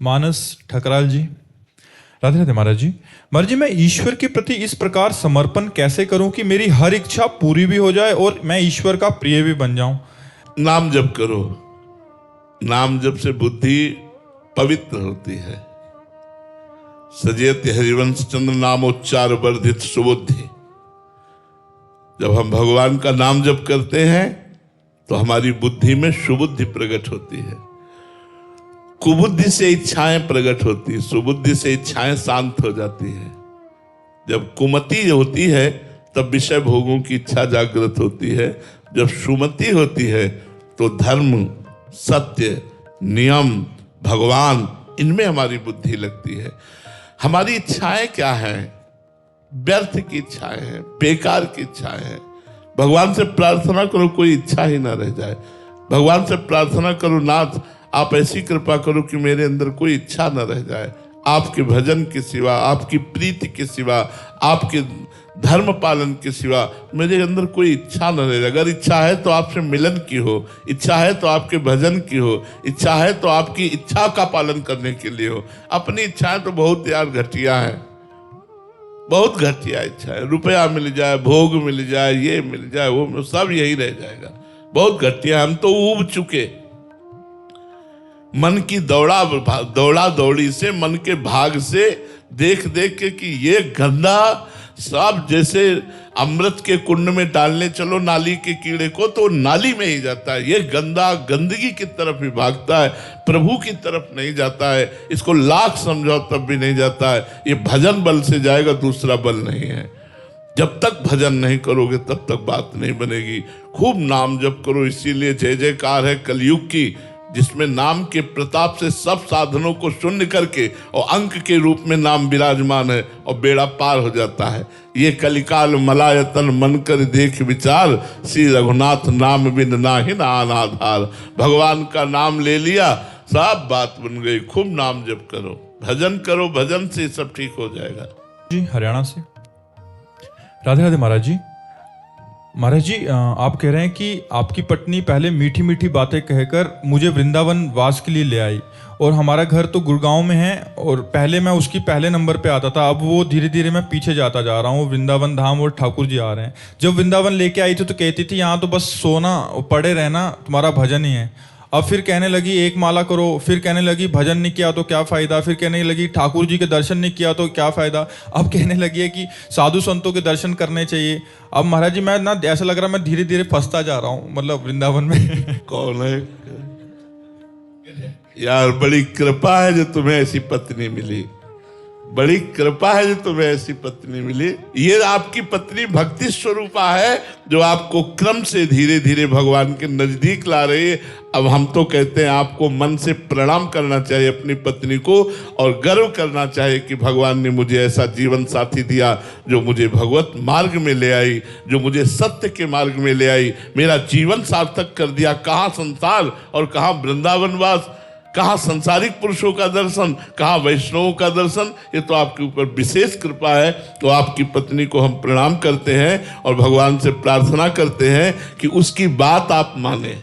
मानस ठकराल जी। राधे राधे महाराज जी। महाराज जी, मैं ईश्वर के प्रति इस प्रकार समर्पण कैसे करूं कि मेरी हर इच्छा पूरी भी हो जाए और मैं ईश्वर का प्रिय भी बन जाऊं? नाम जप करो। नाम जप से बुद्धि पवित्र होती है। सजेत हरिवंश चंद्र नामोच्चार वर्धित सुबुद्धि। जब हम भगवान का नाम जप करते हैं तो हमारी बुद्धि में सुबुद्धि प्रकट होती है। कुबुद्धि से इच्छाएं प्रकट होती है, सुबुद्धि से इच्छाएं शांत हो जाती है। जब कुमति होती है तब विषय भोगों की इच्छा जागृत होती है। जब सुमति होती है तो धर्म, सत्य, नियम, भगवान, इनमें हमारी बुद्धि लगती है। हमारी इच्छाएं क्या हैं? व्यर्थ की इच्छाएं हैं, बेकार की इच्छाएं हैं। भगवान से प्रार्थना करो कोई इच्छा ही ना रह जाए। भगवान से प्रार्थना करो, नाथ आप ऐसी कृपा करो कि मेरे अंदर कोई इच्छा न रह जाए, आपके भजन के सिवा, आपकी प्रीति के सिवा, आपके धर्म पालन के सिवा मेरे अंदर कोई इच्छा न रहे। अगर इच्छा है तो आपसे मिलन की हो, इच्छा है तो आपके भजन की हो, इच्छा है तो आपकी इच्छा का पालन करने के लिए हो। अपनी इच्छाएं तो बहुत यार घटिया है, बहुत घटिया इच्छा है। रुपया मिल जाए, भोग मिल जाए, ये मिल जाए, वो सब यही रह जाएगा। बहुत घटिया। हम तो ऊब चुके मन की दौड़ा दौड़ी से, मन के भाग से, देख देख के कि ये गंदा सब, जैसे अमृत के कुंड में डालने चलो नाली के कीड़े को तो नाली में ही जाता है। ये गंदा गंदगी की तरफ ही भागता है, प्रभु की तरफ नहीं जाता है। इसको लाख समझाओ तब भी नहीं जाता है। ये भजन बल से जाएगा, दूसरा बल नहीं है। जब तक भजन नहीं करोगे तब तक बात नहीं बनेगी। खूब नाम जप करो। इसीलिए जय जयकार है कलयुग की, जिसमें नाम के प्रताप से सब साधनों को शून्य करके और अंक के रूप में नाम विराजमान है और बेड़ा पार हो जाता है। ये कलिकाल मलायतन मन कर देख विचार, श्री रघुनाथ नाम बिन नाहि नान आधार। भगवान का नाम ले लिया, सब बात बन गई। खूब नाम जप करो, भजन करो, भजन से सब ठीक हो जाएगा। जी हरियाणा से। राधे राधे महाराज जी। महाराज जी, आप कह रहे हैं कि आपकी पत्नी पहले मीठी मीठी बातें कहकर मुझे वृंदावन वास के लिए ले आई और हमारा घर तो गुड़गांव में है और पहले मैं उसकी पहले नंबर पे आता था। अब वो धीरे धीरे मैं पीछे जाता जा रहा हूँ। वृंदावन धाम और ठाकुर जी आ रहे हैं। जब वृंदावन लेके आई थी तो कहती थी यहाँ तो बस सोना और पड़े रहना, तुम्हारा भजन ही है। अब फिर कहने लगी एक माला करो, फिर कहने लगी भजन नहीं किया तो क्या फ़ायदा, फिर कहने लगी ठाकुर जी के दर्शन नहीं किया तो क्या फ़ायदा। अब कहने लगी है कि साधु संतों के दर्शन करने चाहिए। अब महाराज जी, मैं ना ऐसा लग रहा है मैं धीरे धीरे फंसता जा रहा हूँ, मतलब वृंदावन में। कौन है यार? बड़ी कृपा है जो तुम्हें ऐसी पत्नी मिली, बड़ी कृपा है जो तुम्हें ऐसी पत्नी मिली। ये आपकी पत्नी भक्ति स्वरूपा है जो आपको क्रम से धीरे धीरे भगवान के नजदीक ला रही है। अब हम तो कहते हैं आपको मन से प्रणाम करना चाहिए अपनी पत्नी को और गर्व करना चाहिए कि भगवान ने मुझे ऐसा जीवन साथी दिया जो मुझे भगवत मार्ग में ले आई, जो मुझे सत्य के मार्ग में ले आई, मेरा जीवन सार्थक कर दिया। कहाँ संसार और कहाँ वृंदावनवास, कहाँ संसारिक पुरुषों का दर्शन, कहाँ वैष्णवों का दर्शन। ये तो आपके ऊपर विशेष कृपा है। तो आपकी पत्नी को हम प्रणाम करते हैं और भगवान से प्रार्थना करते हैं कि उसकी बात आप माने,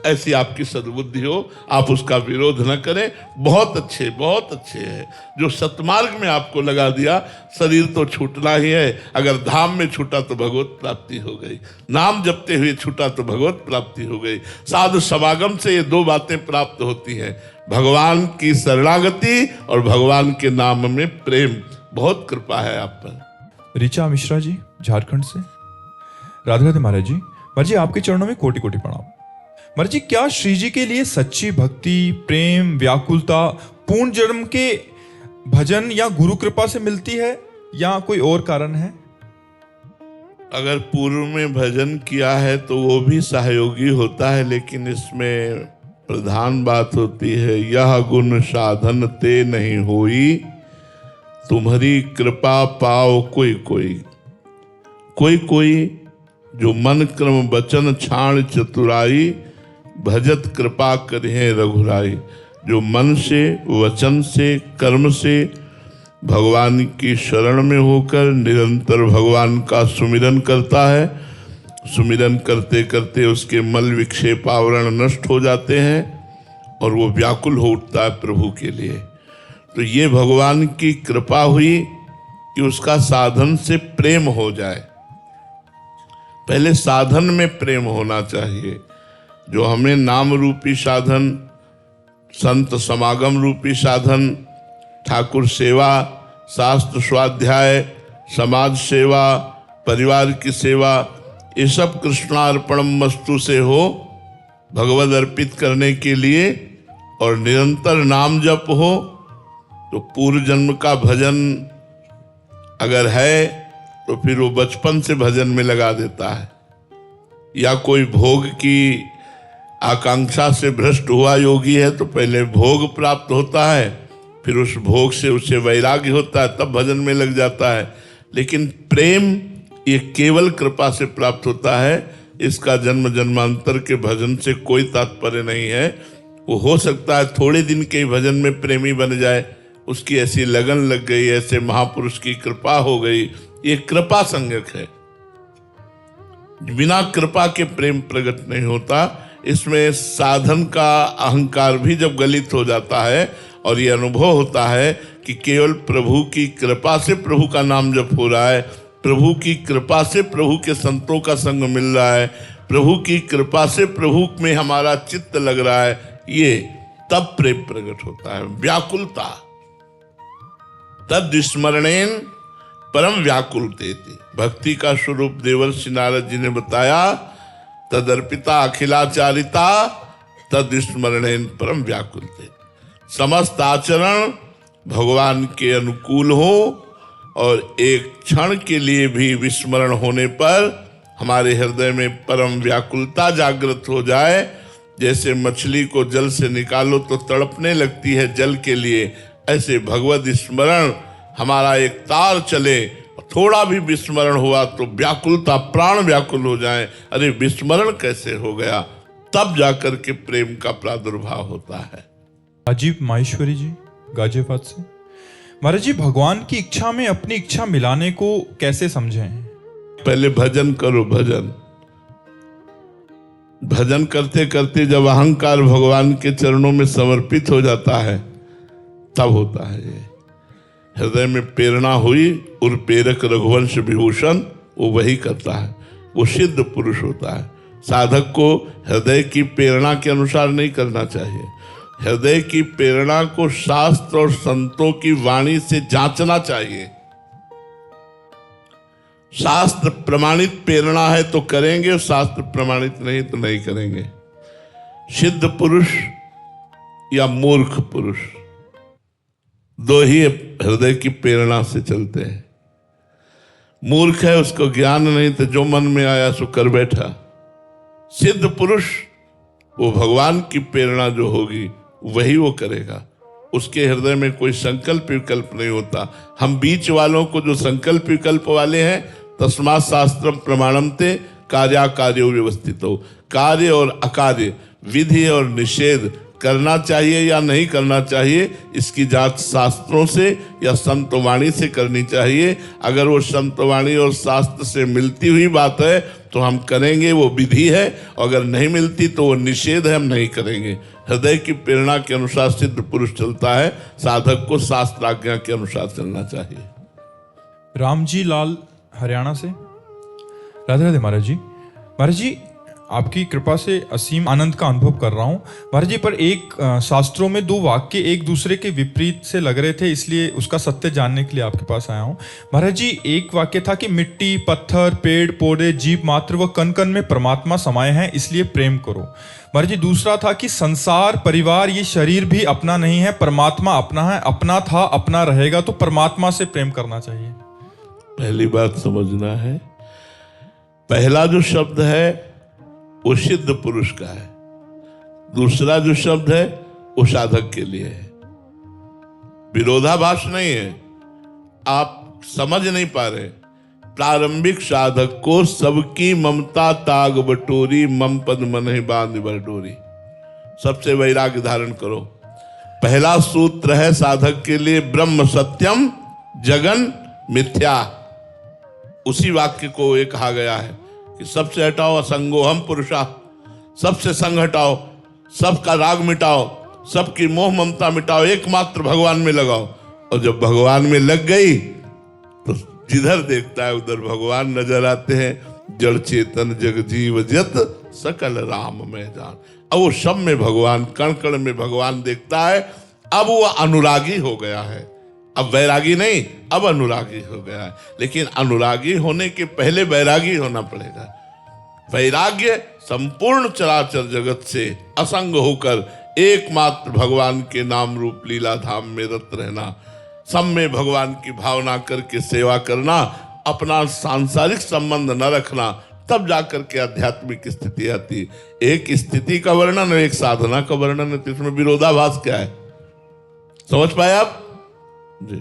ऐसी आपकी सद्बुद्धि हो, आप उसका विरोध न करें। बहुत अच्छे, बहुत अच्छे हैं जो सतमार्ग में आपको लगा दिया। शरीर तो छूटना ही है, अगर धाम में छूटा तो भगवत प्राप्ति हो गई, नाम जपते हुए छूटा तो भगवत प्राप्ति हो गई। साधु समागम से ये दो बातें प्राप्त होती हैं, भगवान की शरणागति और भगवान के नाम में प्रेम। बहुत कृपा है आप पर। ऋचा मिश्रा जी झारखंड से। राधे राधे महाराज जी। महाराज जी, आपके चरणों में कोटि कोटि प्रणाम। महाराज जी, क्या श्री जी के लिए सच्ची भक्ति, प्रेम, व्याकुलता पूर्ण जन्म के भजन या गुरु कृपा से मिलती है या कोई और कारण है? अगर पूर्व में भजन किया है तो वो भी सहयोगी होता है, लेकिन इसमें प्रधान बात होती है, यह गुण साधन ते नहीं होई, तुम्हारी कृपा पाओ कोई कोई। कोई कोई जो मन क्रम वचन छाण चतुराई, भजत कृपा करें रघुराई। जो मन से, वचन से, कर्म से भगवान की शरण में होकर निरंतर भगवान का सुमिरन करता है, सुमिरन करते करते उसके मल विक्षेप आवरण नष्ट हो जाते हैं और वो व्याकुल हो उठता है प्रभु के लिए। तो ये भगवान की कृपा हुई कि उसका साधन से प्रेम हो जाए। पहले साधन में प्रेम होना चाहिए। जो हमें नाम रूपी साधन, संत समागम रूपी साधन, ठाकुर सेवा, शास्त्र स्वाध्याय, समाज सेवा, परिवार की सेवा, ये सब कृष्णार्पणम वस्तु से हो, भगवद अर्पित करने के लिए, और निरंतर नाम जप हो, तो पूर्व जन्म का भजन अगर है तो फिर वो बचपन से भजन में लगा देता है। या कोई भोग की आकांक्षा से भ्रष्ट हुआ योगी है तो पहले भोग प्राप्त होता है, फिर उस भोग से उसे वैराग्य होता है, तब भजन में लग जाता है। लेकिन प्रेम ये केवल कृपा से प्राप्त होता है। इसका जन्म जन्मांतर के भजन से कोई तात्पर्य नहीं है। वो हो सकता है थोड़े दिन के भजन में प्रेमी बन जाए, उसकी ऐसी लगन लग गई, ऐसे महापुरुष की कृपा हो गई, ये कृपा संज्ञक है। बिना कृपा के प्रेम प्रकट नहीं होता। इसमें साधन का अहंकार भी जब गलित हो जाता है और ये अनुभव होता है कि केवल प्रभु की कृपा से प्रभु का नाम जप हो रहा है, प्रभु की कृपा से प्रभु के संतों का संग मिल रहा है, प्रभु की कृपा से प्रभु में हमारा चित्त लग रहा है, ये तब प्रेम प्रकट होता है। व्याकुलता तद स्मरणेन परम व्याकुलतेति। भक्ति का स्वरूप देवर्षि नारद जी ने बताया। तदर्पिता अखिलाचारिता तद स्मरणेन परम व्याकुलतेति। समस्त आचरण भगवान के अनुकूल हो और एक क्षण के लिए भी विस्मरण होने पर हमारे हृदय में परम व्याकुलता जागृत हो जाए। जैसे मछली को जल से निकालो तो तड़पने लगती है जल के लिए, ऐसे भगवत स्मरण हमारा एक तार चले, थोड़ा भी विस्मरण हुआ तो व्याकुलता, प्राण व्याकुल हो जाए। अरे विस्मरण कैसे हो गया, तब जाकर के प्रेम का प्रादुर्भाव होता है। अजीब माहेश्वरी जी गाजियाबाद से। महाराज जी, भगवान की इच्छा में अपनी इच्छा मिलाने को कैसे समझें? पहले भजन करो। भजन करते करते जब अहंकार भगवान के चरणों में समर्पित हो जाता है तब होता है ये। हृदय में प्रेरणा हुई और प्रेरक रघुवंश विभूषण वो वही करता है, वो सिद्ध पुरुष होता है। साधक को हृदय की प्रेरणा के अनुसार नहीं करना चाहिए। हृदय की प्रेरणा को शास्त्र और संतों की वाणी से जांचना चाहिए। शास्त्र प्रमाणित प्रेरणा है तो करेंगे, शास्त्र प्रमाणित नहीं तो नहीं करेंगे। सिद्ध पुरुष या मूर्ख पुरुष दो ही हृदय की प्रेरणा से चलते हैं। मूर्ख है, उसको ज्ञान नहीं, तो जो मन में आया सो कर बैठा। सिद्ध पुरुष वो भगवान की प्रेरणा जो होगी वही वो करेगा। उसके हृदय में कोई संकल्प विकल्प नहीं होता। हम बीच वालों को जो संकल्प विकल्प वाले हैं, तस्मात् शास्त्रम प्रमाणन्ते कार्याकार्यो व्यवस्थितो। कार्य और अकार्य, विधि और निषेध करना चाहिए या नहीं करना चाहिए, इसकी जांच शास्त्रों से या संतवाणी से करनी चाहिए। अगर वो संतवाणी और शास्त्र से मिलती हुई बात है तो हम करेंगे, वो विधि है। अगर नहीं मिलती तो वो निषेध है, हम नहीं करेंगे। हृदय की प्रेरणा के अनुसार सिद्ध पुरुष चलता है। साधक को शास्त्र आज्ञा के अनुसार चलना चाहिए। रामजी लाल हरियाणा से। राधे राधे महाराज जी। महाराज जी, आपकी कृपा से असीम आनंद का अनुभव कर रहा हूँ। महाराज जी, पर एक शास्त्रों में दो वाक्य एक दूसरे के विपरीत से लग रहे थे, इसलिए उसका सत्य जानने के लिए आपके पास आया हूँ। महाराज जी, एक वाक्य था कि मिट्टी, पत्थर, पेड़ पौधे, जीव मात्र व कण कण में परमात्मा समाये हैं, इसलिए प्रेम करो। महाराज जी, दूसरा था कि संसार, परिवार, ये शरीर भी अपना नहीं है, परमात्मा अपना है, अपना था, अपना रहेगा, तो परमात्मा से प्रेम करना चाहिए। पहली बात समझना है, पहला जो शब्द है वो सिद्ध पुरुष का है, दूसरा जो शब्द है वो साधक के लिए है। विरोधाभास नहीं है, आप समझ नहीं पा रहे। प्रारंभिक साधक को सबकी ममता ताग बटोरी, मम पद मन ही बांध बरडोरी। सबसे वैराग्य धारण करो। पहला सूत्र है साधक के लिए, ब्रह्म सत्यम जगन मिथ्या। उसी वाक्य को ये कहा गया है कि सबसे हटाओ असंगो हम पुरुषा, सबसे संग हटाओ, सबका राग मिटाओ, सबकी मोह ममता मिटाओ, एकमात्र भगवान में लगाओ। और जब भगवान में लग गई तो जिधर देखता है उधर भगवान नजर आते हैं। जड़ चेतन जग जीव जत सकल राम में जान। अब वो सब में भगवान, कण कण में भगवान देखता है। अब वो अनुरागी हो गया है, अब वैरागी नहीं, अब अनुरागी हो गया है। लेकिन अनुरागी होने के पहले वैरागी होना पड़ेगा। वैराग्य संपूर्ण चराचर जगत से असंग होकर एकमात्र भगवान के नाम रूप लीला धाम में रत रहना, सब में भगवान की भावना करके सेवा करना, अपना सांसारिक संबंध न रखना, तब जाकर के आध्यात्मिक स्थिति आती। एक स्थिति का वर्णन और एक साधना का वर्णन है, तो इसमें विरोधाभास क्या है, समझ पाए आप जी।